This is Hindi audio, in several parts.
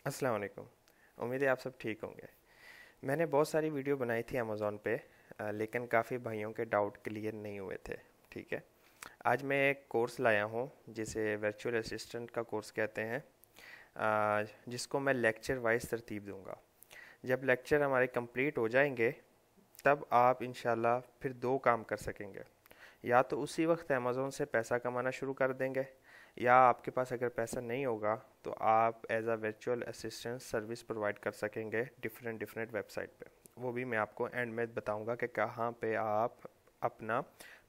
अस्सलाम वालेकुम। उम्मीद है आप सब ठीक होंगे। मैंने बहुत सारी वीडियो बनाई थी अमेज़ॉन पे, लेकिन काफ़ी भाइयों के डाउट क्लियर नहीं हुए थे। ठीक है, आज मैं एक कोर्स लाया हूँ जिसे वर्चुअल असिस्टेंट का कोर्स कहते हैं, जिसको मैं लेक्चर वाइज तरतीब दूंगा। जब लेक्चर हमारे कंप्लीट हो जाएंगे तब आप इंशाल्लाह फिर दो काम कर सकेंगे। या तो उसी वक्त अमेज़ोन से पैसा कमाना शुरू कर देंगे, या आपके पास अगर पैसा नहीं होगा तो आप as a virtual assistant service provide कर सकेंगे डिफरेंट डिफरेंट वेबसाइट पे। वो भी मैं आपको एंड में बताऊंगा कि कहाँ पे आप अपना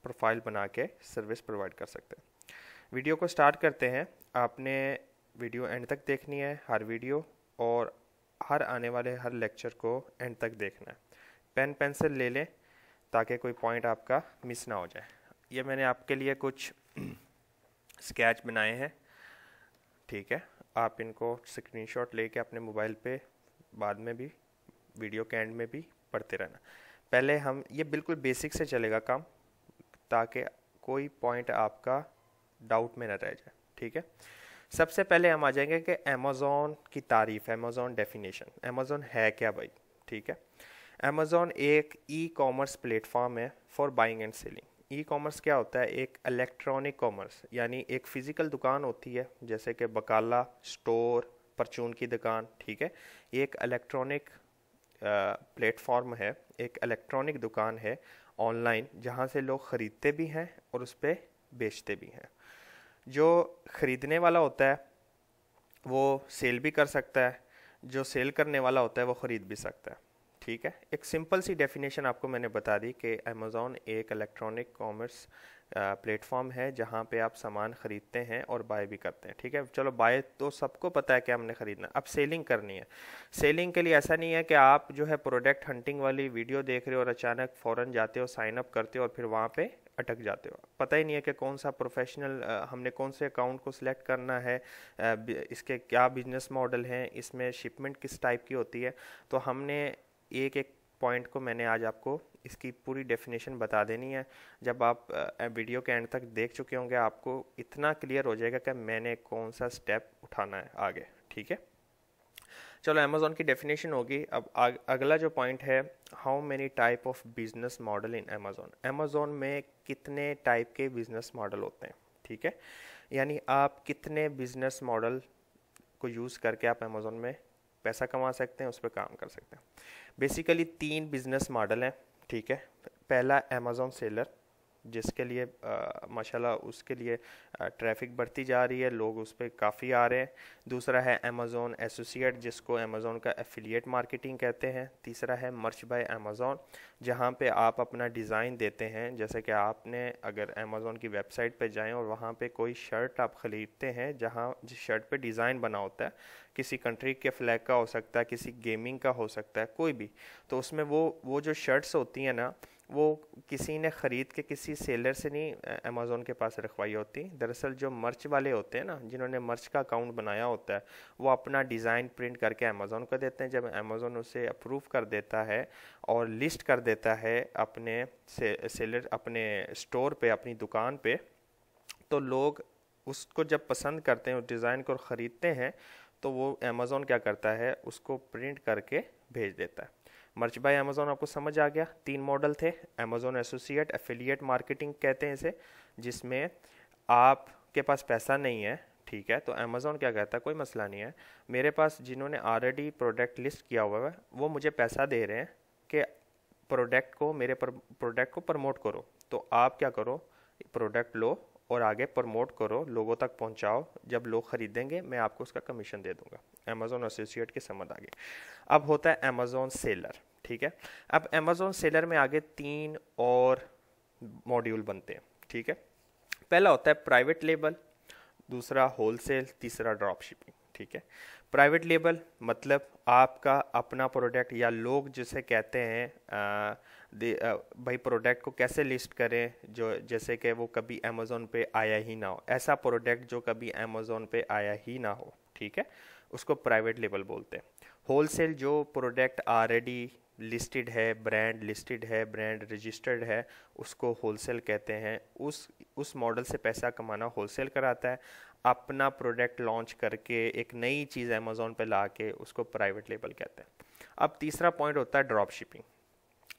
प्रोफाइल बना के सर्विस प्रोवाइड कर सकते हैं। वीडियो को स्टार्ट करते हैं। आपने वीडियो एंड तक देखनी है, हर वीडियो, और हर आने वाले हर लेक्चर को एंड तक देखना है। पेन पेंसिल ले लें ताकि कोई पॉइंट आपका मिस ना हो जाए। ये मैंने आपके लिए कुछ स्केच बनाए हैं। ठीक है, आप इनको स्क्रीनशॉट लेके अपने मोबाइल पे बाद में भी, वीडियो के एंड में भी पढ़ते रहना। पहले हम ये बिल्कुल बेसिक से चलेगा काम, ताकि कोई पॉइंट आपका डाउट में न रह जाए। ठीक है, सबसे पहले हम आ जाएंगे कि अमेज़ॉन की तारीफ, अमेज़ॉन डेफिनेशन। अमेज़ॉन है क्या भाई? ठीक है, अमेज़ॉन एक ई कॉमर्स प्लेटफॉर्म है for buying and selling. E commerce क्या होता है? एक इलेक्ट्रॉनिक कॉमर्स, यानी एक फ़िज़िकल दुकान होती है जैसे कि बकाला स्टोर, परचून की दुकान। ठीक है, ये एक इलेक्ट्रॉनिक प्लेटफॉर्म है, एक इलेक्ट्रॉनिक दुकान है ऑनलाइन, जहाँ से लोग ख़रीदते भी हैं और उस पर बेचते भी हैं। जो ख़रीदने वाला होता है वो सेल भी कर सकता है, जो सेल करने वाला होता है वो ख़रीद भी सकता है। ठीक है, एक सिंपल सी डेफिनेशन आपको मैंने बता दी कि अमेज़ॉन एक इलेक्ट्रॉनिक कॉमर्स प्लेटफॉर्म है जहाँ पे आप सामान ख़रीदते हैं और बाय भी करते हैं। ठीक है, चलो बाय तो सबको पता है कि हमने ख़रीदना, अब सेलिंग करनी है। सेलिंग के लिए ऐसा नहीं है कि आप जो है प्रोडक्ट हंटिंग वाली वीडियो देख रहे हो और अचानक फ़ौरन जाते हो, साइन अप करते हो और फिर वहाँ पे अटक जाते हो। पता ही नहीं है कि कौन सा प्रोफेशनल, हमने कौन से अकाउंट को सिलेक्ट करना है, इसके क्या बिजनेस मॉडल हैं, इसमें शिपमेंट किस टाइप की होती है। तो हमने एक एक पॉइंट को मैंने आज आपको इसकी पूरी डेफिनेशन बता देनी है। जब आप वीडियो के एंड तक देख चुके होंगे आपको इतना क्लियर हो जाएगा कि मैंने कौन सा स्टेप उठाना है आगे। ठीक है, चलो अमेज़ॉन की डेफिनेशन होगी। अब अगला जो पॉइंट है, how many type of business model in Amazon. Amazon में कितने टाइप के बिजनेस मॉडल होते हैं। ठीक है, यानी आप कितने बिजनेस मॉडल को यूज़ करके आप अमेज़ॉन में पैसा कमा सकते हैं, उस पर काम कर सकते हैं। बेसिकली तीन बिजनेस मॉडल हैं। ठीक है, पहला अमेज़ॉन सेलर, जिसके लिए माशाल्लाह उसके लिए ट्रैफिक बढ़ती जा रही है, लोग उस पर काफ़ी आ रहे हैं। दूसरा है अमेज़ॉन एसोसिएट, जिसको अमेज़ॉन का एफिलिएट मार्केटिंग कहते हैं। तीसरा है मर्च बाय अमेज़ॉन, जहां पे आप अपना डिज़ाइन देते हैं। जैसे कि आपने अगर अमेज़ॉन की वेबसाइट पे जाएं और वहां पे कोई शर्ट आप ख़रीदते हैं जहां जिस शर्ट पे डिज़ाइन बना होता है, किसी कंट्री के फ्लैग का हो सकता है, किसी गेमिंग का हो सकता है, कोई भी, तो उसमें वो जो शर्ट्स होती हैं ना, वो किसी ने ख़रीद के किसी सेलर से नहीं अमेज़ॉन के पास रखवाई होती। दरअसल जो मर्च वाले होते हैं ना, जिन्होंने मर्च का अकाउंट बनाया होता है, वो अपना डिज़ाइन प्रिंट करके अमेज़ॉन को देते हैं। जब अमेज़ॉन उसे अप्रूव कर देता है और लिस्ट कर देता है अपने सेलर, अपने स्टोर पे, अपनी दुकान पे, तो लोग उसको जब पसंद करते हैं, उस डिज़ाइन को ख़रीदते हैं, तो वो अमेज़ॉन क्या करता है, उसको प्रिंट करके भेज देता है। मर्च बाय अमेज़ॉन आपको समझ आ गया। तीन मॉडल थे। अमेज़ॉन एसोसिएट, एफिलिएट मार्केटिंग कहते हैं इसे, जिसमें आपके पास पैसा नहीं है। ठीक है, तो अमेज़ॉन क्या कहता है, कोई मसला नहीं है, मेरे पास जिन्होंने ऑलरेडी प्रोडक्ट लिस्ट किया हुआ है वो मुझे पैसा दे रहे हैं कि प्रोडक्ट को, मेरे प्रोडक्ट को प्रमोट करो। तो आप क्या करो, प्रोडक्ट लो और आगे प्रमोट करो, लोगों तक पहुंचाओ। जब लोग खरीदेंगे मैं आपको उसका कमीशन दे दूंगा। अमेज़ॉन एसोसिएट की समझ आ गई। अब होता है अमेज़ॉन सेलर। ठीक है, अब अमेज़ॉन सेलर में आगे तीन और मॉड्यूल बनते हैं। ठीक है, पहला होता है प्राइवेट लेबल, दूसरा होलसेल, तीसरा ड्रॉप शिपिंग। ठीक है, प्राइवेट लेबल मतलब आपका अपना प्रोडक्ट, या लोग जिसे कहते हैं भाई प्रोडक्ट को कैसे लिस्ट करें, जो जैसे कि वो कभी अमेज़ॉन पे आया ही ना हो, ऐसा प्रोडक्ट जो कभी अमेज़ॉन पे आया ही ना हो। ठीक है, उसको प्राइवेट लेबल बोलते हैं। होलसेल, जो प्रोडक्ट ऑलरेडी लिस्टेड है, ब्रांड लिस्टेड है, ब्रांड रजिस्टर्ड है, उसको होलसेल कहते हैं। उस मॉडल से पैसा कमाना होलसेल कराता है। अपना प्रोडक्ट लॉन्च करके एक नई चीज़ अमेज़ोन पे ला के उसको प्राइवेट लेबल कहते हैं। अब तीसरा पॉइंट होता है ड्रॉप शिपिंग।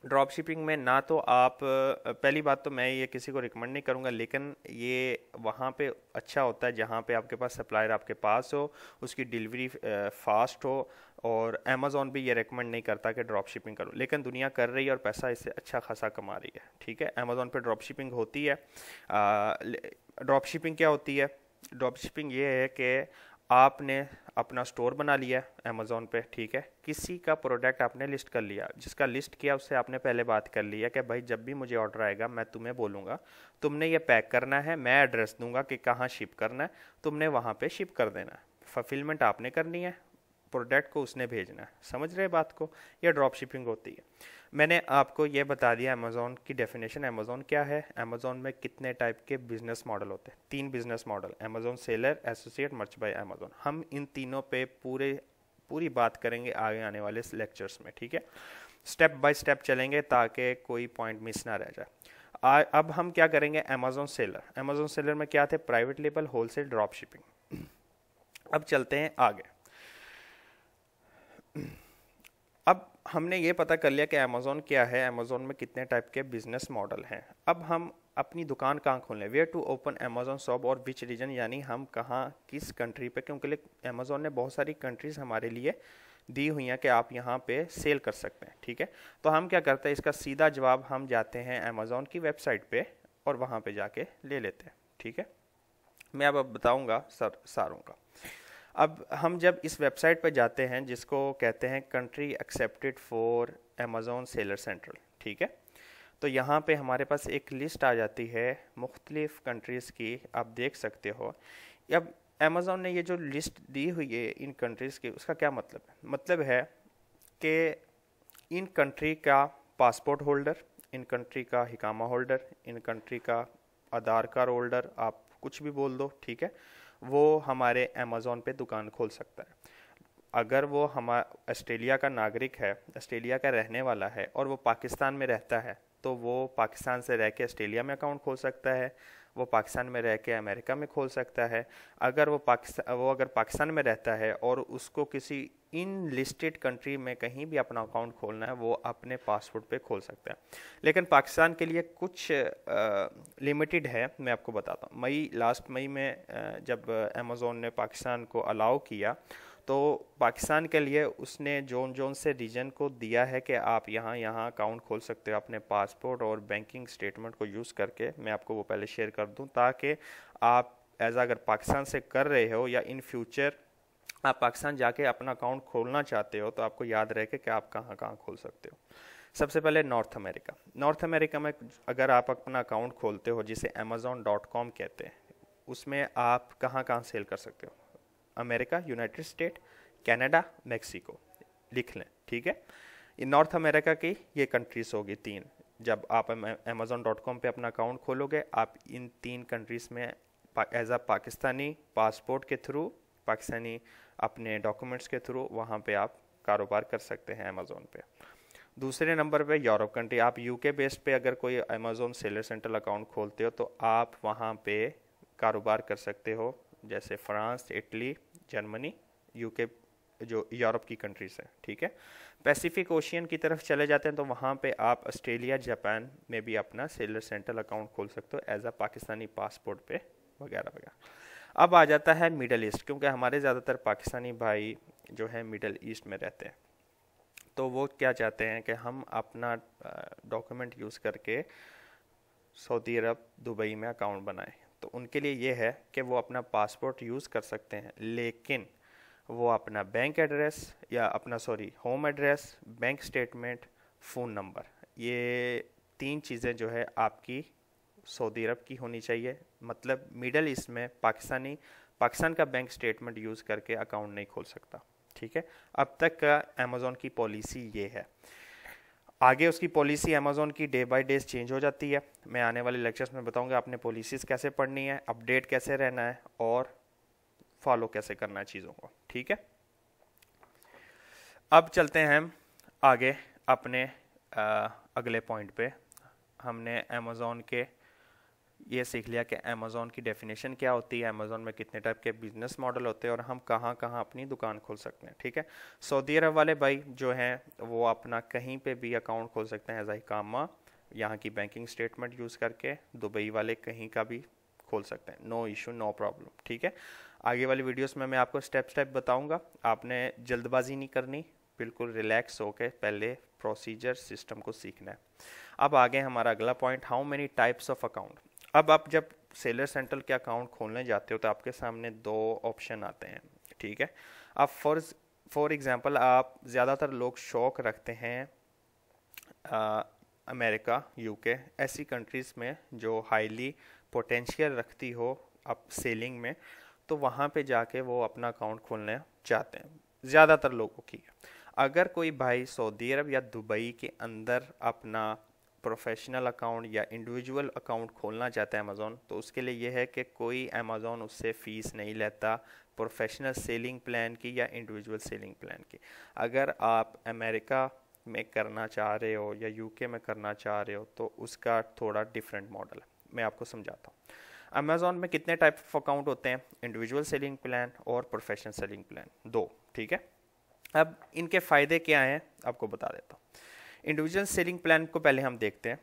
ड्रॉप शिपिंग में ना तो आप पहली बात तो मैं ये किसी को रिकमेंड नहीं करूँगा, लेकिन ये वहाँ पे अच्छा होता है जहाँ पे आपके पास सप्लायर आपके पास हो, उसकी डिलीवरी फास्ट हो। और अमेज़ॉन भी ये रिकमेंड नहीं करता कि ड्रॉप शिपिंग करो, लेकिन दुनिया कर रही है और पैसा इससे अच्छा खासा कमा रही है। ठीक है, अमेज़ॉन पे ड्रॉप शिपिंग होती है। ड्रॉप शिपिंग क्या होती है? ड्रॉप शिपिंग ये है कि आपने अपना स्टोर बना लिया अमेज़ॉन पे, ठीक है, किसी का प्रोडक्ट आपने लिस्ट कर लिया, जिसका लिस्ट किया उससे आपने पहले बात कर लिया कि भाई जब भी मुझे ऑर्डर आएगा मैं तुम्हें बोलूँगा, तुमने ये पैक करना है, मैं एड्रेस दूंगा कि कहाँ शिप करना है, तुमने वहाँ पे शिप कर देना है, फुलफिलमेंट आपने करनी है, प्रोडक्ट को उसने भेजना है। समझ रहे बात को? ये ड्रॉप शिपिंग होती है। मैंने आपको ये बता दिया अमेज़ॉन की डेफिनेशन। अमेज़ॉन क्या है? अमेज़ॉन में कितने टाइप के बिजनेस मॉडल होते हैं? 3 business model, Amazon seller, associate, मर्च बाय अमेज़ॉन। हम इन तीनों पे पूरी बात करेंगे आगे आने वाले लेक्चर्स में, ठीक है? स्टेप बाय स्टेप चलेंगे ताकि कोई पॉइंट मिस ना रह जाए। अब हम क्या करेंगे? Amazon seller. अमेज़ॉन सेलर में क्या थे? Private label, wholesale, drop shipping. अब चलते हैं आगे। अब हमने ये पता कर लिया कि अमेज़ॉन क्या है, अमेज़ॉन में कितने टाइप के बिजनेस मॉडल हैं। अब हम अपनी दुकान कहाँ खोलें? Where to open Amazon shop और विच रीजन, यानी हम कहाँ, किस कंट्री पे, क्योंकि अमेज़ॉन ने बहुत सारी कंट्रीज़ हमारे लिए दी हुई हैं कि आप यहाँ पे सेल कर सकते हैं। ठीक है, तो हम क्या करते हैं? इसका सीधा जवाब, हम जाते हैं अमेज़ॉन की वेबसाइट पे और वहाँ पे जाके ले लेते हैं। ठीक है, मैं अब बताऊँगा सारों का। अब हम जब इस वेबसाइट पर जाते हैं जिसको कहते हैं country accepted for Amazon seller central, ठीक है, तो यहाँ पे हमारे पास एक लिस्ट आ जाती है मुख्तलिफ़ कंट्रीज़ की, आप देख सकते हो। अब अमेज़ॉन ने ये जो लिस्ट दी हुई है इन कंट्रीज़ की, उसका क्या मतलब है? मतलब है कि इन कंट्री का पासपोर्ट होल्डर, इन कंट्री का हिकामा होल्डर, इन कंट्री का आधार कार्ड होल्डर, आप कुछ भी बोल दो, ठीक है, वो हमारे अमेज़ॉन पे दुकान खोल सकता है। अगर वो हमारा ऑस्ट्रेलिया का नागरिक है, ऑस्ट्रेलिया का रहने वाला है और वो पाकिस्तान में रहता है, तो वो पाकिस्तान से रह के ऑस्ट्रेलिया में अकाउंट खोल सकता है, वो पाकिस्तान में रह के अमेरिका में खोल सकता है। अगर वो पाकिस्तान में रहता है और उसको किसी इन लिस्टेड कंट्री में कहीं भी अपना अकाउंट खोलना है, वो अपने पासपोर्ट पे खोल सकता है। लेकिन पाकिस्तान के लिए कुछ लिमिटेड है, मैं आपको बताता हूँ। लास्ट मई में जब अमेज़ॉन ने पाकिस्तान को अलाउ किया, तो पाकिस्तान के लिए उसने जोन से रीजन को दिया है कि आप यहाँ अकाउंट खोल सकते हो अपने पासपोर्ट और बैंकिंग स्टेटमेंट को यूज़ करके। मैं आपको वो पहले शेयर कर दूँ ताकि आप अगर पाकिस्तान से कर रहे हो या इन फ्यूचर आप पाकिस्तान जाके अपना अकाउंट खोलना चाहते हो, तो आपको याद रहे कि आप कहाँ खोल सकते हो। सबसे पहले नॉर्थ अमेरिका में अगर आप अपना अकाउंट खोलते हो, जिसे amazon.com कहते हैं, उसमें आप कहाँ सेल कर सकते हो? America, United state, Canada, Mexico, लिख लें, ठीक है। ये नॉर्थ अमेरिका की ये कंट्रीज होगी 3। जब आप amazon.com पे अपना अकाउंट खोलोगे, आप इन 3 कंट्रीज़ में एज अ पाकिस्तानी पासपोर्ट के थ्रू, पाकिस्तानी अपने डॉक्यूमेंट्स के थ्रू वहाँ पे आप कारोबार कर सकते हैं अमेज़ोन पे। दूसरे नंबर पे यूरोप कंट्री, आप यूके बेस्ड पे अगर कोई अमेज़ोन सेलर सेंट्रल अकाउंट खोलते हो, तो आप वहाँ पे कारोबार कर सकते हो, जैसे फ्रांस, इटली, जर्मनी, यूके, जो यूरोप की कंट्रीज है, ठीक है। पैसिफिक ओशियन की तरफ चले जाते हैं तो वहाँ पे आप ऑस्ट्रेलिया, जापान में भी अपना सेलर सेंट्रल अकाउंट खोल सकते हो एज अ पाकिस्तानी पासपोर्ट पे, वगैरह वगैरह। अब आ जाता है मिडल ईस्ट, क्योंकि हमारे ज़्यादातर पाकिस्तानी भाई जो है मिडल ईस्ट में रहते हैं, तो वो क्या चाहते हैं कि हम अपना डॉक्यूमेंट यूज़ करके सऊदी अरब, दुबई में अकाउंट बनाएं। तो उनके लिए ये है कि वो अपना पासपोर्ट यूज़ कर सकते हैं, लेकिन वो अपना बैंक एड्रेस या अपना home address, bank statement, phone number, ये 3 चीज़ें जो है आपकी सऊदी अरब की होनी चाहिए। मतलब मिडल ईस्ट में पाकिस्तान का बैंक स्टेटमेंट यूज़ करके अकाउंट नहीं खोल सकता, ठीक है। अब तक का अमेज़ॉन की पॉलिसी ये है। आगे उसकी पॉलिसी अमेज़ॉन की डे बाय डे चेंज हो जाती है। मैं आने वाले लेक्चर्स में बताऊंगा आपने पॉलिसीज़ कैसे पढ़नी है, अपडेट कैसे रहना है और फॉलो कैसे करना है चीज़ों को, ठीक है। अब चलते हैं हम आगे अपने अगले पॉइंट पे। हमने अमेज़ॉन के ये सीख लिया कि अमेज़ॉन की डेफिनेशन क्या होती है, अमेज़ॉन में कितने टाइप के बिजनेस मॉडल होते हैं और हम कहाँ कहाँ अपनी दुकान खोल सकते हैं। ठीक है, सऊदी अरब वाले भाई जो हैं वो अपना कहीं पे भी अकाउंट खोल सकते हैं एज इकामा, यहाँ की बैंकिंग स्टेटमेंट यूज़ करके। दुबई वाले कहीं का भी खोल सकते हैं, नो इशू नो प्रॉब्लम। ठीक है, आगे वाली वीडियोस में मैं आपको स्टेप स्टेप बताऊंगा। आपने जल्दबाजी नहीं करनी, बिल्कुल रिलैक्स होकर पहले प्रोसीजर सिस्टम को सीखना है। अब आगे हमारा अगला point, how many types of account. अब आप जब सेलर सेंट्रल के अकाउंट खोलने जाते हो तो आपके सामने दो ऑप्शन आते हैं। ठीक है, अब फॉर एग्जांपल आप ज़्यादातर लोग शौक रखते हैं अमेरिका, यूके, ऐसी कंट्रीज़ में जो हाईली पोटेंशियल रखती हो अब सेलिंग में, तो वहाँ पे जाके वो अपना अकाउंट खोलना चाहते हैं ज़्यादातर लोगों की। अगर कोई भाई सऊदी अरब या दुबई के अंदर अपना प्रोफेशनल अकाउंट या इंडिविजुअल अकाउंट खोलना चाहता है अमेज़ॉन, तो उसके लिए यह है कि कोई अमेज़ॉन उससे फ़ीस नहीं लेता प्रोफेशनल सेलिंग प्लान की या इंडिविजुअल सेलिंग प्लान की। अगर आप अमेरिका में करना चाह रहे हो या यूके में करना चाह रहे हो तो उसका थोड़ा डिफरेंट मॉडल है, मैं आपको समझाता हूँ। अमेज़ॉन में कितने टाइप ऑफ अकाउंट होते हैं, इंडिविजुअल सेलिंग प्लान और प्रोफेशनल सेलिंग प्लान, दो। ठीक है, अब इनके फ़ायदे क्या हैं आपको बता देता हूँ। इंडिविजुअल सेलिंग प्लान को पहले हम देखते हैं।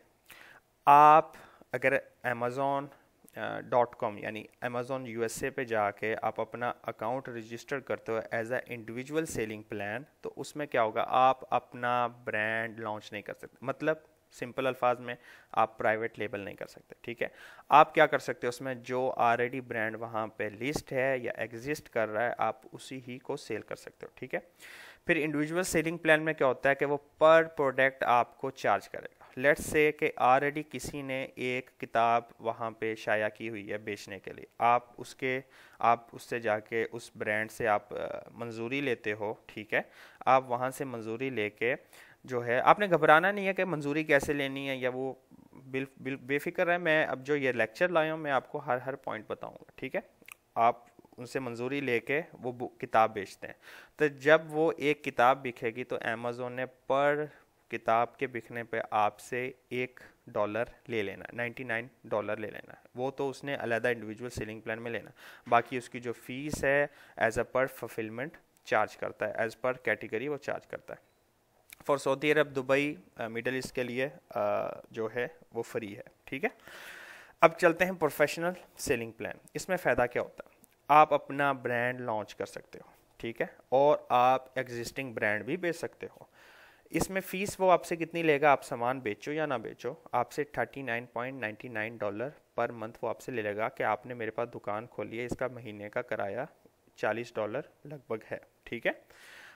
आप अगर Amazon.com यानी अमेज़ॉन USA पे जाके आप अपना अकाउंट रजिस्टर करते हो as a individual selling plan, तो उसमें क्या होगा, आप अपना ब्रांड लॉन्च नहीं कर सकते। मतलब सिंपल अल्फाज में आप प्राइवेट लेबल नहीं कर सकते। ठीक है, आप क्या कर सकते हो, उसमें जो ऑलरेडी ब्रांड वहाँ पे लिस्ट है या एग्जिस्ट कर रहा है आप उसी ही को सेल कर सकते हो। ठीक है, फिर इंडिविजुअल सेलिंग प्लान में क्या होता है कि वो पर प्रोडक्ट आपको चार्ज करेगा। लेट्स से कि ऑलरेडी किसी ने एक किताब वहाँ पे शाया की हुई है बेचने के लिए, आप उससे जाके उस ब्रांड से आप मंजूरी लेते हो। ठीक है, आप वहाँ से मंजूरी लेके जो है, आपने घबराना नहीं है कि मंजूरी कैसे लेनी है या वो बेफिक्र है। मैं अब जो ये लेक्चर लाया हूँ मैं आपको हर पॉइंट बताऊँगा। ठीक है, आप उनसे मंजूरी लेके वो किताब बेचते हैं, तो जब वो एक किताब बिकेगी तो अमेज़ॉन ने पर किताब के बिकने पे आपसे $1 ले लेना, $99 ले लेना। वो तो उसने अलहदा इंडिविजुअल सेलिंग प्लान में लेना, बाकी उसकी जो फीस है एज अ पर फुलफिलमेंट चार्ज करता है, एज पर कैटेगरी वो चार्ज करता है। For Saudi Arab, Dubai, middle east के लिए जो है वो फ्री है। ठीक है, अब चलते हैं प्रोफेशनल सेलिंग प्लान। इसमें फ़ायदा क्या होता है, आप अपना ब्रांड लॉन्च कर सकते हो। ठीक है, और आप एग्जिस्टिंग ब्रांड भी बेच सकते हो। इसमें फ़ीस वो आपसे कितनी लेगा, आप सामान बेचो या ना बेचो, आपसे $39.99 पर मंथ वो आपसे ले लेगा कि आपने मेरे पास दुकान खोली है, इसका महीने का किराया $40 लगभग है। ठीक है,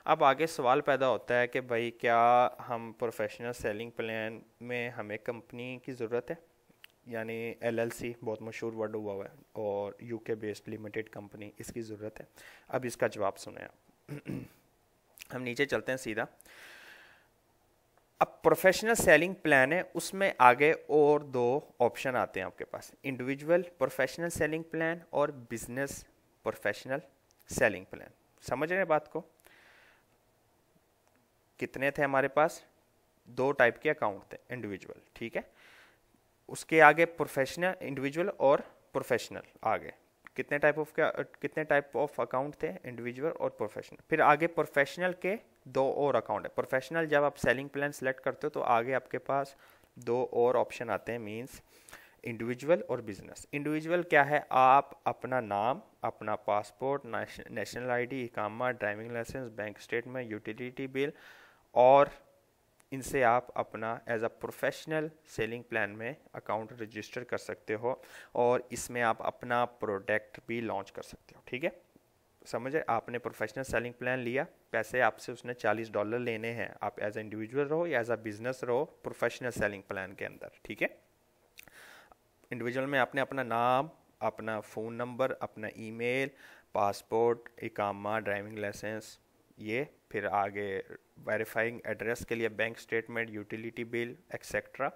अब आगे सवाल पैदा होता है कि भाई क्या हम प्रोफेशनल सेलिंग प्लान में हमें कंपनी की ज़रूरत है, यानी LLC बहुत मशहूर वर्ड हुआ है, और यूके बेस्ड लिमिटेड कंपनी, इसकी ज़रूरत है। अब इसका जवाब सुने आप। हम नीचे चलते हैं सीधा। अब प्रोफेशनल सेलिंग प्लान है, उसमें आगे और दो ऑप्शन आते हैं आपके पास, इंडिविजुअल प्रोफेशनल सेलिंग प्लान और बिजनेस प्रोफेशनल सेलिंग प्लान। समझ रहे हैं बात को, कितने थे हमारे पास, दो टाइप के अकाउंट थे इंडिविजुअल। ठीक है, उसके आगे प्रोफेशनल, इंडिविजुअल और प्रोफेशनल, आगे कितने टाइप ऑफ अकाउंट थे, इंडिविजुअल और प्रोफेशनल। फिर आगे प्रोफेशनल के दो और अकाउंट है। प्रोफेशनल जब आप सेलिंग प्लान सेलेक्ट करते हो तो आगे आपके पास दो और ऑप्शन आते हैं, मींस इंडिविजुअल और बिजनेस। इंडिविजुअल क्या है, आप अपना नाम, अपना पासपोर्ट, नेशनल आईडी, इकामा, driving licence, bank statement, utility bill, और इनसे आप अपना as a professional selling plan में अकाउंट रजिस्टर कर सकते हो और इसमें आप अपना प्रोडक्ट भी लॉन्च कर सकते हो। ठीक है, समझे, आपने प्रोफेशनल सेलिंग प्लान लिया, पैसे आपसे उसने $40 लेने हैं, आप एज अ इंडिविजुअल रहो या एज अ बिजनेस रहो प्रोफेशनल सेलिंग प्लान के अंदर। ठीक है, इंडिविजुअल में आपने अपना नाम, अपना फ़ोन नंबर, अपना ईमेल, पासपोर्ट, इकामा, ड्राइविंग लाइसेंस, ये फिर आगे वेरीफाइंग एड्रेस के लिए bank statement, utility bill etcetera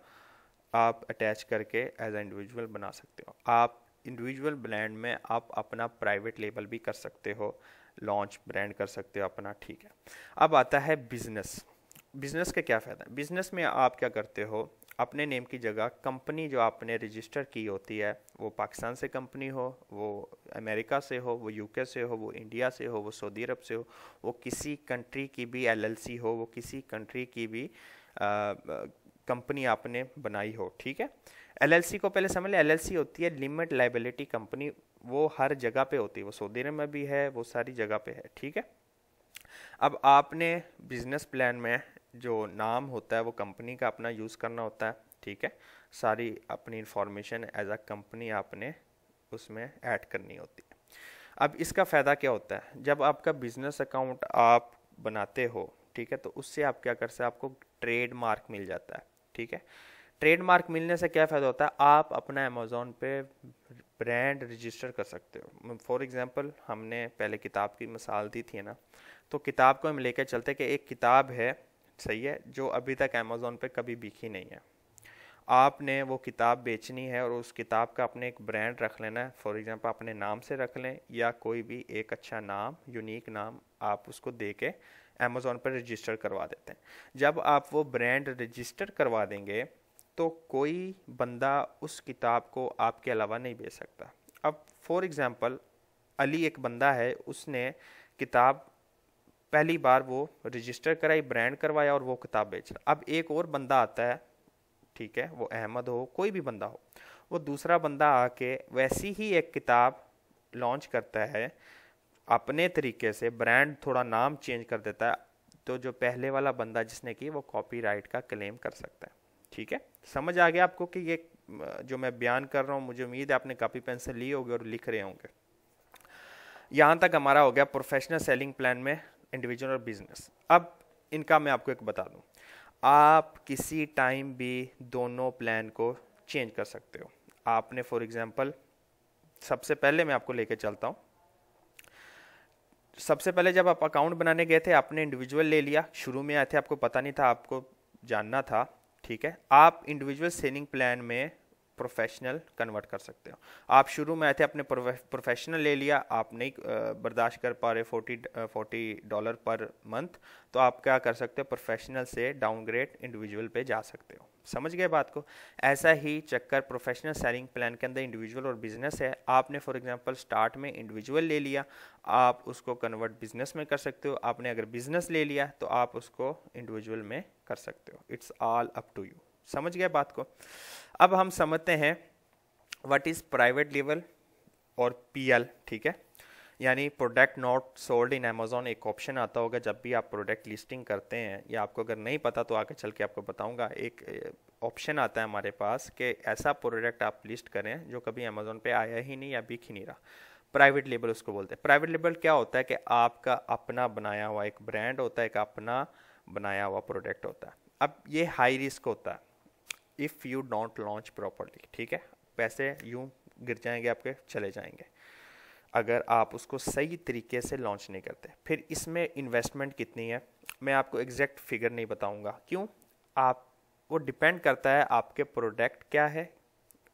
आप अटैच करके एज ए इंडिविजुअल बना सकते हो। आप इंडिविजुअल ब्रांड में आप अपना प्राइवेट लेबल भी कर सकते हो, लॉन्च ब्रांड कर सकते हो अपना। ठीक है, अब आता है बिजनेस। बिजनेस के क्या फ़ायदा है, बिजनेस में आप क्या करते हो, अपने नेम की जगह कंपनी जो आपने रजिस्टर की होती है, वो पाकिस्तान से कंपनी हो, वो अमेरिका से हो, वो यूके से हो, वो इंडिया से हो, वो सऊदी अरब से हो, वो किसी कंट्री की भी एलएलसी हो, वो किसी कंट्री की भी कंपनी आपने बनाई हो, ठीक है। एलएलसी को पहले समझ लें, एलएलसी होती है लिमिट लाइबिलिटी कंपनी, वो हर जगह पे होती है, वो सऊदी अरब में भी है, वो सारी जगह पे है, ठीक है। अब आपने बिजनेस प्लान में जो नाम होता है वो कंपनी का अपना यूज़ करना होता है, ठीक है। सारी अपनी इंफॉर्मेशन एज अ कंपनी आपने उसमें ऐड करनी होती है। अब इसका फ़ायदा क्या होता है, जब आपका बिजनेस अकाउंट आप बनाते हो, ठीक है, तो उससे आप क्या कर सकते हैं, आपको ट्रेड मार्क मिल जाता है, ठीक है। ट्रेड मार्क मिलने से क्या फ़ायदा होता है, आप अपना अमेज़ोन पे ब्रांड रजिस्टर कर सकते हो। फॉर एग्जांपल हमने पहले किताब की मिसाल दी थी ना, तो किताब को हम लेकर चलते कि एक किताब है, सही है, जो अभी तक अमेज़ोन पे कभी बिकी नहीं है। आपने वो किताब बेचनी है और उस किताब का अपने एक ब्रांड रख लेना है, फॉर एग्जांपल अपने नाम से रख लें या कोई भी एक अच्छा नाम, यूनिक नाम आप उसको दे के अमेज़ोन पर रजिस्टर करवा देते हैं। जब आप वो ब्रांड रजिस्टर करवा देंगे तो कोई बंदा उस किताब को आपके अलावा नहीं बेच सकता। अब फॉर एग्जांपल अली एक बंदा है, उसने किताब पहली बार वो रजिस्टर कराई, ब्रांड करवाया और वो किताब बेच रहा। अब एक और बंदा आता है, ठीक है, वो अहमद हो, कोई भी बंदा हो, वो दूसरा बंदा आके वैसी ही एक किताब लॉन्च करता है अपने तरीके से, ब्रांड थोड़ा नाम चेंज कर देता है, तो जो पहले वाला बंदा जिसने की वो कॉपीराइट का क्लेम कर सकता है, ठीक है। समझ आ गया आपको कि ये जो मैं बयान कर रहा हूँ, मुझे उम्मीद है आपने कॉपी पेंसिल ली होगी और लिख रहे होंगे। यहाँ तक हमारा हो गया प्रोफेशनल सेलिंग प्लान में इंडिविजुअल और बिजनेस। अब इनका मैं आपको एक बता दूं, आप किसी टाइम भी दोनों प्लान को चेंज कर सकते हो। आपने फॉर एग्जांपल, सबसे पहले मैं आपको लेके चलता हूँ, सबसे पहले जब आप अकाउंट बनाने गए थे आपने इंडिविजुअल ले लिया, शुरू में आए थे, आपको पता नहीं था, आपको जानना था, ठीक है। आप इंडिविजुअल सेलिंग प्लान में प्रोफेशनल कन्वर्ट कर सकते हो। आप शुरू में आए थे, आपने प्रोफेशनल ले लिया, आप नहीं बर्दाश्त कर पा रहे $40 पर मंथ, तो आप क्या कर सकते हो, प्रोफेशनल से डाउनग्रेड इंडिविजुअल पे जा सकते हो। समझ गए बात को। ऐसा ही चक्कर प्रोफेशनल सेलिंग प्लान के अंदर इंडिविजुअल और बिजनेस है। आपने फॉर एग्जांपल स्टार्ट में इंडिविजुअल ले लिया, आप उसको कन्वर्ट बिजनेस में कर सकते हो। आपने अगर बिजनेस ले लिया तो आप उसको इंडिविजुअल में कर सकते हो। It's all up to you. समझ गए बात को। अब हम समझते हैं व्हाट इज प्राइवेट लेवल और पीएल, ठीक है, यानी product not sold in Amazon. एक ऑप्शन आता होगा जब भी आप प्रोडक्ट लिस्टिंग करते हैं, या आपको अगर नहीं पता तो आगे चल के आपको बताऊंगा। एक ऑप्शन आता है हमारे पास कि ऐसा प्रोडक्ट आप लिस्ट करें जो कभी अमेजोन पे आया ही नहीं या बिक ही नहीं रहा। प्राइवेट लेबल उसको बोलते हैं। प्राइवेट लेबल क्या होता है कि आपका अपना बनाया हुआ एक ब्रांड होता है, एक अपना बनाया हुआ प्रोडक्ट होता है। अब ये हाई रिस्क होता है if you don't launch properly, ठीक है। पैसे यूं गिर जाएंगे आपके, चले जाएंगे अगर आप उसको सही तरीके से लॉन्च नहीं करते। फिर इसमें इन्वेस्टमेंट कितनी है, मैं आपको एग्जैक्ट फिगर नहीं बताऊंगा, क्यों, आप वो डिपेंड करता है आपके प्रोडक्ट क्या है,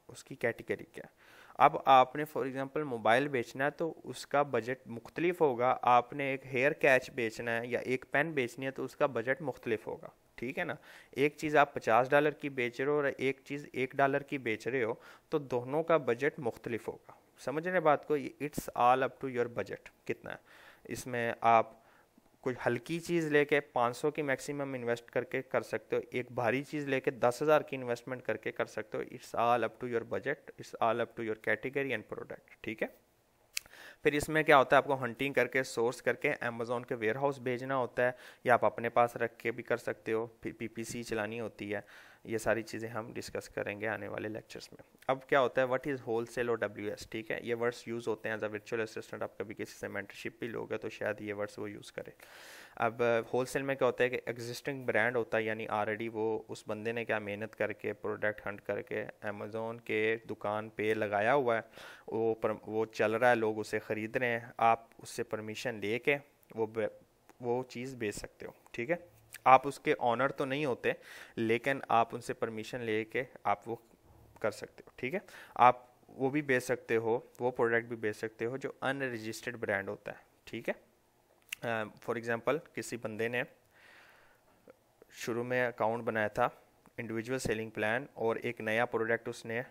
उसकी कैटेगरी क्या है। अब आपने फॉर एग्जांपल मोबाइल बेचना है तो उसका बजट मुख्तलिफ होगा। आपने एक हेयर कैच बेचना है या एक पेन बेचनी है तो उसका बजट मुख्तलिफ होगा, ठीक है ना। एक चीज़ आप $50 की बेच रहे हो और एक चीज़ $1 की बेच रहे हो, तो दोनों का बजट मुख्तलिफ होगा। समझ रहे बात को। It's all up to your budget कितना है। इसमें आप कोई हल्की चीज़ लेके 500 की मैक्सिमम इन्वेस्ट करके कर सकते हो, एक भारी चीज़ लेके 10,000 की इन्वेस्टमेंट करके कर सकते हो। It's all up to your budget, it's all up to your category and product, ठीक है। फिर इसमें क्या होता है, आपको हंटिंग करके सोर्स करके अमेजोन के वेयर हाउस भेजना होता है, या आप अपने पास रख के भी कर सकते हो, फिर पीपीसी चलानी होती है। ये सारी चीज़ें हम डिस्कस करेंगे आने वाले लेक्चर्स में। अब क्या होता है, व्हाट इज़ होलसेल और डब्ल्यूएस, ठीक है। ये वर्ड्स यूज़ होते हैं एज अ वर्चुअल असिस्टेंट। आप कभी किसी से मेंटरशिप भी लोगे तो शायद ये वर्ड्स वो यूज़ करें। अब होलसेल में क्या होता है कि एग्जिस्टिंग ब्रांड होता है, यानी ऑलरेडी वो उस बंदे ने क्या मेहनत करके प्रोडक्ट हंट करके अमेज़ोन के दुकान पे लगाया हुआ है, वो चल रहा है, लोग उसे ख़रीद रहे हैं। आप उससे परमिशन ले के वो चीज़ बेच सकते हो, ठीक है। आप उसके ऑनर तो नहीं होते, लेकिन आप उनसे परमिशन ले के आप वो कर सकते हो, ठीक है। आप वो भी बेच सकते हो, वो प्रोडक्ट भी बेच सकते हो जो अनरजिस्टर्ड ब्रांड होता है, ठीक है। फॉर एग्जांपल किसी बंदे ने शुरू में अकाउंट बनाया था इंडिविजुअल सेलिंग प्लान और एक नया प्रोडक्ट उसने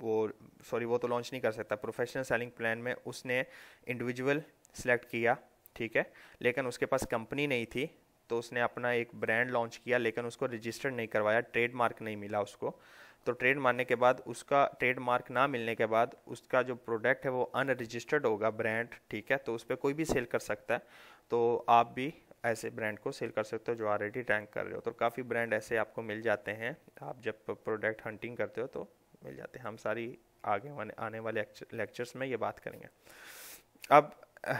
वो तो लॉन्च नहीं कर सकता। प्रोफेशनल सेलिंग प्लान में उसने इंडिविजुअल सेलेक्ट किया, ठीक है, लेकिन उसके पास कंपनी नहीं थी, तो उसने अपना एक ब्रांड लॉन्च किया, लेकिन उसको रजिस्टर्ड नहीं करवाया, ट्रेडमार्क नहीं मिला उसको। तो ट्रेड मारने के बाद, उसका ट्रेडमार्क ना मिलने के बाद, उसका जो प्रोडक्ट है वो अनरजिस्टर्ड होगा ब्रांड, ठीक है, तो उस पर कोई भी सेल कर सकता है। तो आप भी ऐसे ब्रांड को सेल कर सकते हो जो ऑलरेडी रैंक कर रहे हो। तो काफ़ी ब्रांड ऐसे आपको मिल जाते हैं, आप जब प्रोडक्ट हंटिंग करते हो तो मिल जाते हैं। हम सारी आगे आने वाले लेक्चर्स में ये बात करेंगे। अब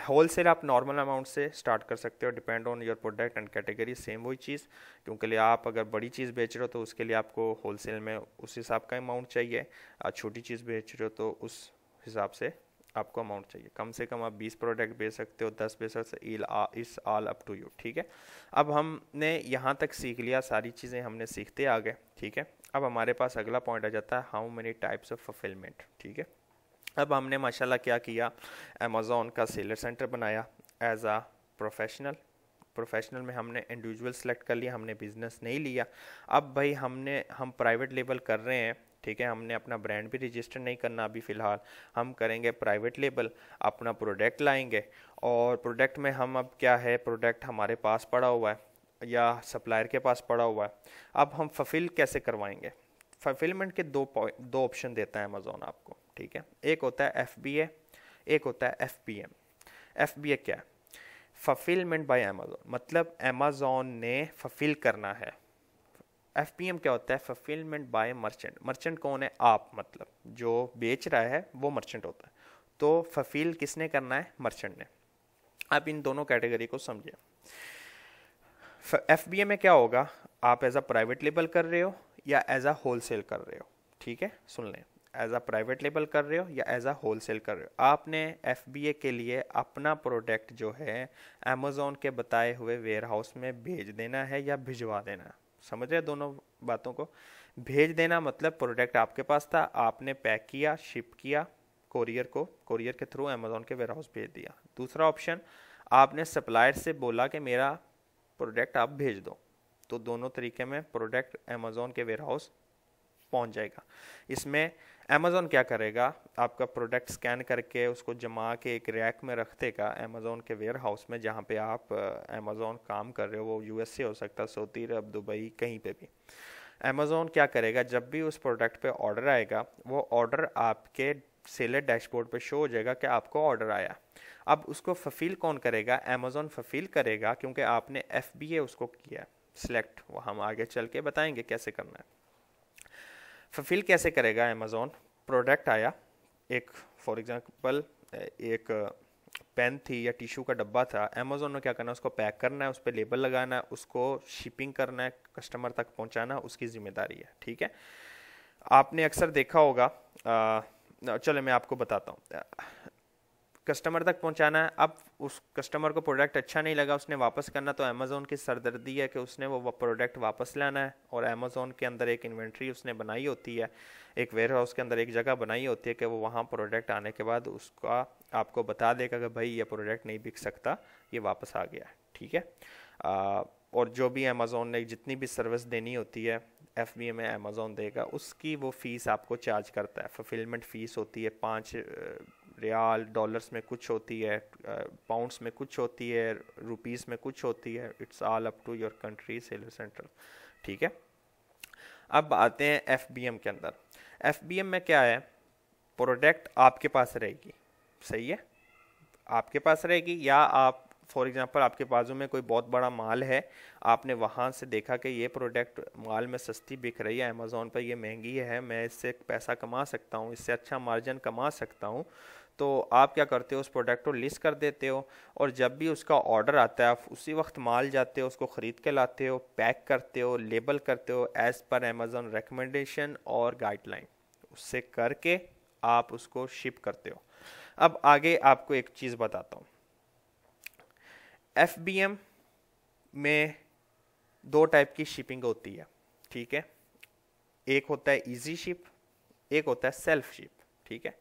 होलसेल आप नॉर्मल अमाउंट से स्टार्ट कर सकते हो, depend on your product and category, same वही चीज़, क्योंकि आप अगर बड़ी चीज़ बेच रहे हो तो उसके लिए आपको होलसेल में उस हिसाब का अमाउंट चाहिए, छोटी चीज़ बेच रहे हो तो उस हिसाब से आपको अमाउंट चाहिए। कम से कम आप 20 प्रोडक्ट बेच सकते हो, 10 बेच सकते हो, इस ऑल अप टू यू, ठीक है। अब हमने यहाँ तक सीख लिया, सारी चीज़ें हमने सीखते आ गए, ठीक है। अब हमारे पास अगला पॉइंट आ जाता है, how many types of fulfilment, ठीक है। अब हमने माशाल्लाह क्या किया, अमेज़ॉन का सेलर सेंटर बनाया एज आ प्रोफेशनल में हमने इंडिविजुअल सेलेक्ट कर लिया, हमने बिजनेस नहीं लिया। अब भाई हम प्राइवेट लेबल कर रहे हैं, ठीक है, हमने अपना ब्रांड भी रजिस्टर नहीं करना अभी फ़िलहाल, हम करेंगे प्राइवेट लेबल, अपना प्रोडक्ट लाएंगे, और प्रोडक्ट में हम अब क्या है, प्रोडक्ट हमारे पास पड़ा हुआ है या सप्लायर के पास पड़ा हुआ है, अब हम फुलफिल कैसे करवाएंगे। फुलफिलमेंट के दो ऑप्शन देता है अमेज़ॉन आपको, ठीक है। एक होता है FBA, एक होता है FBM। FBA क्या है? फुलफिलमेंट बाय अमेज़ॉन, मतलब अमेज़ॉन ने फुलफिल करना है। FBM क्या होता है? Fulfilment bye merchant. मर्चेंट कौन है? आप, मतलब जो बेच रहा है वो मर्चेंट होता है। तो फुलफिल किसने करना है? मर्चेंट ने। आप इन दोनों कैटेगरी को समझिए। FBA में क्या होगा, आप एज अ प्राइवेट लेबल कर रहे हो या एज अ होलसेल कर रहे हो, ठीक है, सुन लें, एज अ प्राइवेट लेबल कर रहे हो या एज अ होलसेल कर रहे हो। आपने FBA के लिए अपना प्रोडक्ट जो है अमेज़ॉन के बताए हुए वेयर हाउस में भेज देना है या भिजवा देना है। समझ रहे दोनों बातों को? भेज देना मतलब प्रोडक्ट आपके पास था, आपने पैक किया, शिप किया, कोरियर के थ्रू अमेज़ॉन के वेयर हाउस भेज दिया। दूसरा ऑप्शन, आपने सप्लायर से बोला कि मेरा प्रोडक्ट आप भेज दो, तो दोनों तरीके में प्रोडक्ट अमेज़ॉन के वेयर हाउस पहुंच जाएगा। इसमें अमेज़ॉन क्या करेगा, आपका प्रोडक्ट स्कैन करके उसको जमा के एक रैक में रख देगा अमेज़ॉन के वेयर हाउस में, जहाँ पे आप अमेज़ॉन काम कर रहे हो, वो USA हो सकता है, सऊदी अरब, दुबई, कहीं पे भी। अमेज़ॉन क्या करेगा, जब भी उस प्रोडक्ट पे ऑर्डर आएगा, वो ऑर्डर आपके सेलर डैशबोर्ड पे शो हो जाएगा कि आपको ऑर्डर आया। अब उसको फुलफिल कौन करेगा? अमेज़ॉन फुलफिल करेगा, क्योंकि आपने FBA उसको किया सिलेक्ट। वो हम आगे चल के बताएंगे कैसे करना है। फुलफिल कैसे करेगा अमेज़ॉन? प्रोडक्ट आया, एक फॉर एग्जांपल एक पेन थी या टिश्यू का डब्बा था, अमेज़ॉन ने क्या करना है, उसको पैक करना है, उस पर लेबल लगाना है, उसको शिपिंग करना है, कस्टमर तक पहुंचाना उसकी जिम्मेदारी है, ठीक है। आपने अक्सर देखा होगा, चलो मैं आपको बताता हूँ, कस्टमर तक पहुंचाना है। अब उस कस्टमर को प्रोडक्ट अच्छा नहीं लगा, उसने वापस करना, तो अमेज़ॉन की सरदर्दी है कि उसने वो प्रोडक्ट वापस लाना है, और अमेज़ॉन के अंदर एक इन्वेंट्री उसने बनाई होती है, एक वेयर हाउस के अंदर एक जगह बनाई होती है कि वो वहाँ प्रोडक्ट आने के बाद उसका आपको बता देगा कि भाई ये प्रोडक्ट नहीं बिक सकता, ये वापस आ गया है, ठीक है। और जो भी अमेज़ॉन ने जितनी भी सर्विस देनी होती है FBA में अमेज़ॉन देगा, उसकी वो फ़ीस आपको चार्ज करता है। फुलफिलमेंट फ़ीस होती है 5 रियाल, डॉलर्स में कुछ होती है, पाउंड्स में कुछ होती है, रुपीस में कुछ होती है, it's all up to your country seller centre, ठीक है। अब आते हैं FBM के अंदर। FBM में क्या है, प्रोडक्ट आपके पास रहेगी, सही है, आपके पास रहेगी, या आप फॉर एग्जांपल आपके बाजू में कोई बहुत बड़ा माल है, आपने वहाँ से देखा कि ये प्रोडक्ट माल में सस्ती बिक रही है, अमेज़ॉन पर ये महंगी है, मैं इससे पैसा कमा सकता हूँ, इससे अच्छा मार्जिन कमा सकता हूँ, तो आप क्या करते हो, उस प्रोडक्ट को लिस्ट कर देते हो, और जब भी उसका ऑर्डर आता है आप उसी वक्त माल जाते हो, उसको ख़रीद के लाते हो, पैक करते हो, लेबल करते हो एज़ पर अमेज़ॉन रिकमेंडेशन और गाइडलाइन, उससे करके आप उसको शिप करते हो। अब आगे आपको एक चीज़ बताता हूँ, FBM में 2 टाइप की शिपिंग होती है, ठीक है। एक होता है इजी शिप, एक होता है सेल्फ शिप, ठीक है।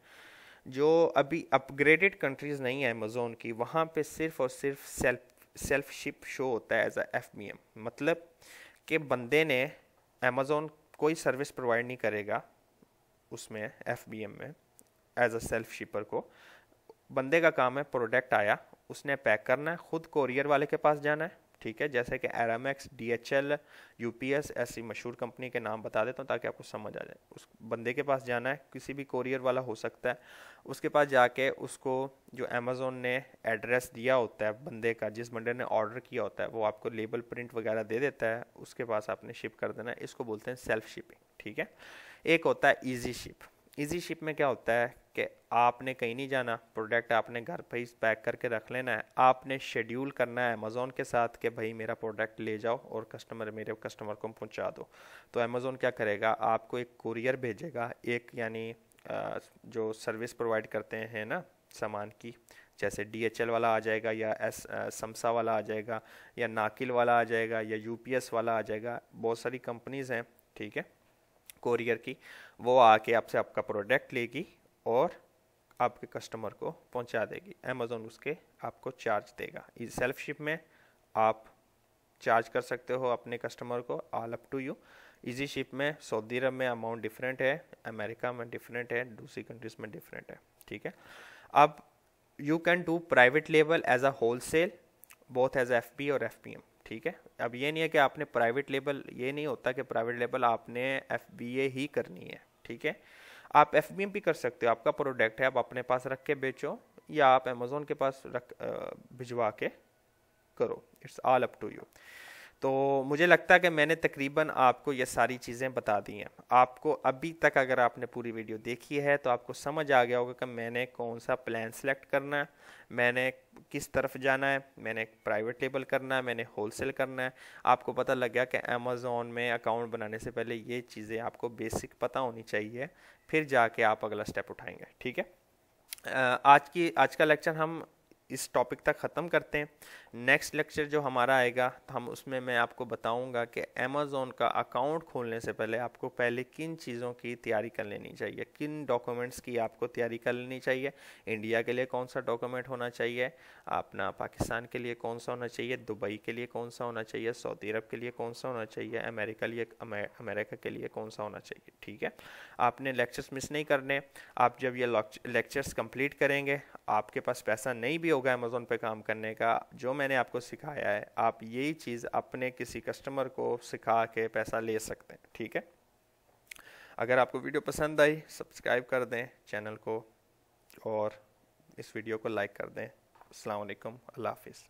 जो अभी अपग्रेडेड कंट्रीज़ नहीं है अमेज़ॉन की, वहाँ पे सिर्फ और सिर्फ सेल्फ शिप शो होता है एज अ FBM, मतलब कि बंदे ने अमेज़ॉन कोई सर्विस प्रोवाइड नहीं करेगा उसमें FBM में एज अ सेल्फ शिपर को। बंदे का काम है प्रोडक्ट आया उसने पैक करना है, खुद कोरियर वाले के पास जाना है, ठीक है, जैसे कि एरामेक्स, DHL, UPS, ऐसी मशहूर कंपनी के नाम बता देता हूँ ताकि आपको समझ आ जाए। उस बंदे के पास जाना है, किसी भी कोरियर वाला हो सकता है, उसके पास जाके उसको जो अमेज़ोन ने एड्रेस दिया होता है बंदे का, जिस बंदे ने ऑर्डर किया होता है, वो आपको लेबल प्रिंट वगैरह दे देता है, उसके पास आपने शिप कर देना है। इसको बोलते हैं सेल्फ शिपिंग, ठीक है। एक होता है ईजी शिप। ईजी शिप में क्या होता है कि आपने कहीं नहीं जाना, प्रोडक्ट आपने घर पे ही पैक करके रख लेना है, आपने शेड्यूल करना है अमेज़ोन के साथ कि भाई मेरा प्रोडक्ट ले जाओ और मेरे कस्टमर को पहुंचा दो। तो अमेज़ोन क्या करेगा, आपको एक कुरियर भेजेगा, एक यानी जो सर्विस प्रोवाइड करते हैं ना सामान की, जैसे DHL वाला आ जाएगा, या समसा वाला आ जाएगा, या नाकिल वाला आ जाएगा, या UPS वाला आ जाएगा, बहुत सारी कंपनीज हैं, ठीक है, कोरियर की। वो आके आपसे आपका प्रोडक्ट लेगी और आपके कस्टमर को पहुंचा देगी। अमेज़ोन उसके आपको चार्ज देगा। इस सेल्फ शिप में आप चार्ज कर सकते हो अपने कस्टमर को, all up to you. Easy ship में सऊदी अरब में अमाउंट डिफरेंट है, अमेरिका में डिफरेंट है, दूसरी कंट्रीज में डिफरेंट है, ठीक है। अब you can do private label as a wholesale, both as FB और FBM, ठीक है। अब ये नहीं है कि आपने प्राइवेट लेबल, ये नहीं होता कि प्राइवेट लेबल आपने FBA ही करनी है, ठीक है। आप FBM भी कर सकते हो, आपका प्रोडक्ट है, आप अपने पास रख के बेचो, या आप अमेज़ोन के पास भिजवा के करो, it's all up to you. तो मुझे लगता है कि मैंने तकरीबन आपको ये सारी चीज़ें बता दी हैं। आपको अभी तक अगर आपने पूरी वीडियो देखी है तो आपको समझ आ गया होगा कि मैंने कौन सा प्लान सेलेक्ट करना है, मैंने किस तरफ जाना है, मैंने प्राइवेट लेबल करना है, मैंने होलसेल करना है। आपको पता लग गया कि अमेज़ोन में अकाउंट बनाने से पहले ये चीज़ें आपको बेसिक पता होनी चाहिए, फिर जाके आप अगला स्टेप उठाएंगे, ठीक है। आज का लेक्चर हम इस टॉपिक तक ख़त्म करते हैं। नेक्स्ट लेक्चर जो हमारा आएगा तो हम उसमें मैं आपको बताऊंगा कि अमेज़ोन का अकाउंट खोलने से पहले आपको पहले किन चीज़ों की तैयारी कर लेनी चाहिए, किन डॉक्यूमेंट्स की आपको तैयारी कर लेनी चाहिए। इंडिया के लिए कौन सा डॉक्यूमेंट होना चाहिए, अपना पाकिस्तान के लिए कौन सा होना चाहिए, दुबई के लिए कौन सा होना चाहिए, सऊदी अरब के लिए कौन सा होना चाहिए, अमेरिका के लिए कौन सा होना चाहिए, ठीक है। आपने लेक्चर्स मिस नहीं करने। आप जब ये लेक्चर्स कंप्लीट करेंगे, आपके पास पैसा नहीं भी होगा अमेज़ोन पे काम करने का, जो मैंने आपको सिखाया है आप यही चीज़ अपने किसी कस्टमर को सिखा के पैसा ले सकते हैं, ठीक है। अगर आपको वीडियो पसंद आई सब्सक्राइब कर दें चैनल को और इस वीडियो को लाइक कर दें। अस्सलाम वालेकुम, अल्लाह हाफिज़।